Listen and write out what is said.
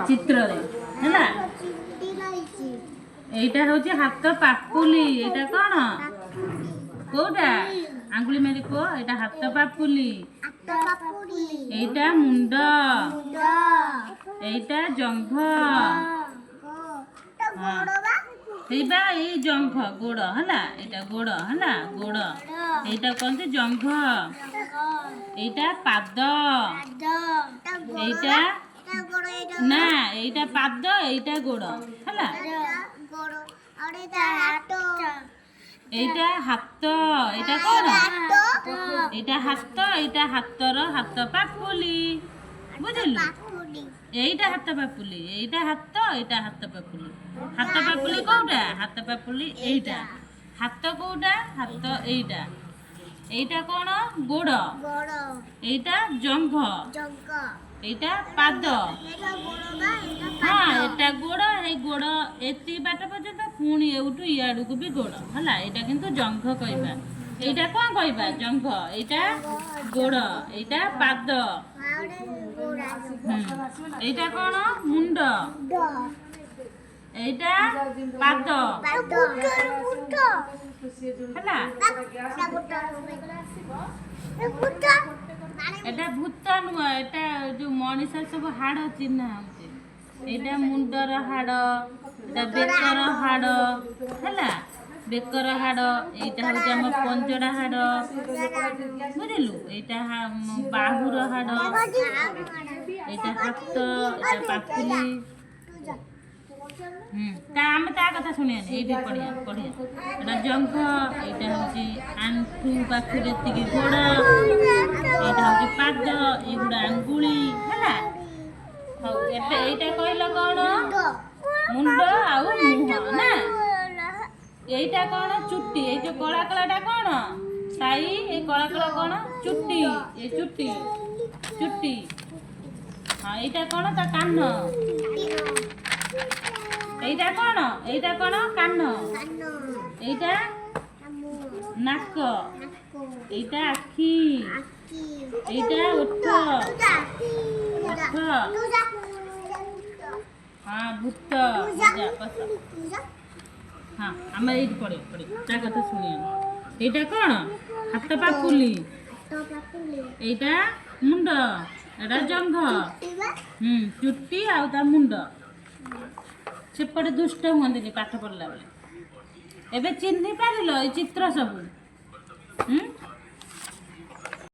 चित्र है এইটা হচ্ছে হাত পাপুলি এটা কোন কোটা আঙ্গুলি মেরি কো এটা হাত পাপুলি এইটা মুন্ড এইটা জঙ্ঘ এইবা এই জঙ্ঘ গোড় হলা এটা গোড় হলা গোড় এইটা কোনতে জঙ্ঘ এইটা পাদ এইটা না এইটা পাদ এইটা গোড় হলা এইটা হাত এটা কোন এইটা হাতর হাত পাপুলি বুঝিলু এইটা হাত পাপুলি এইটা হাত পাপুলি কোটা হাত পাপুলি এইটা হাত কোটা হাত এইটা এইটা কোন গোড় এইটা জঙ্ঘ এইটা পাদ হ্যাঁ এটা গোড় এই গোড় এতি বাট পর্যন্ত পুଣି এউঠু ইয়াড়କୁ ବି ଗୋড় ହେଲା ଏଇଟା କିନ୍ତୁ ଜଙ୍ଘ କହିବା এইটা কোন কইবা জঙ্ঘ এইটা গোড় এইটা পাদ এইটা কোন মুন্ড এইটা পাদ ହେଲା এটা ভূত নুহ এটা যে মଣିଷ ସବୁ ହାଡ଼ ଚିହ୍ନା ହଉଛି এইটা ମୁଣ୍ଡର ହାଡ଼ এটা ବେକର ହାଡ଼ ହେଲା ବେକର ହାଡ଼ এইটা ହଉଛି ଆମ ପଞ୍ଜଡ଼ା ହାଡ଼ ବୁଝିଲୁ এইଟା ବାହୁର ହାଡ଼ এইଟା ହାତ ଏଇଟା ପାପୁଲି ଆମେ ତା କଥା ଶୁଣିବାନି ଏଇଠି ପଢିଆ ଏଇଟା ଜଙ୍ଘ ଏଇଟା ହଉଛି ଆଣ୍ଠୁ ପାଖରେ ଏତିକି ଗୋଡ଼ ଏଇଟା ହଉଛି ପାଦ ଏଇଗୁଡ଼ା ଆଙ୍ଗୁଳି ହେଲା ହଉ ଏବେ ଏଇଟା କହିଲ କଣ ମୁଣ୍ଡ ଆଉ ମୁହଁ ନା এইটা କଣ ଚୁଟି ଏଇ ଯୋଉ କଳା କଳାଟା କଣ ସାଇ ଏଇ କଳା କଳା କଣ ଚୁଟି ଏ ଚୁଟି ହଁ এইটা କଣ ତା କାନ এইটা କଣ କାନ এইটা ନାକ এইটা ଆଖି এইটা ଓଠ ହଁ ଭୂତ ହଁ ଆମେ ଏଇଠି ପଢିବା ତା କଥା ଶୁଣିବା এইটা କଣ ହାତ ପାପୁଲି এইଟା ମୁଣ୍ଡ ଏଇଟା ଜଙ୍ଘ ଚୁଟି ଆଉ ତା ମୁଣ୍ଡ ସେପଟେ ଦୁଷ୍ଟ ହୁଅନ୍ତିନି ପାଠ ପଢିଲା ବେଳେ ଏବେ ଚିହ୍ନି ପାରିଲ ଏଇ ଚିତ୍ର ସବୁ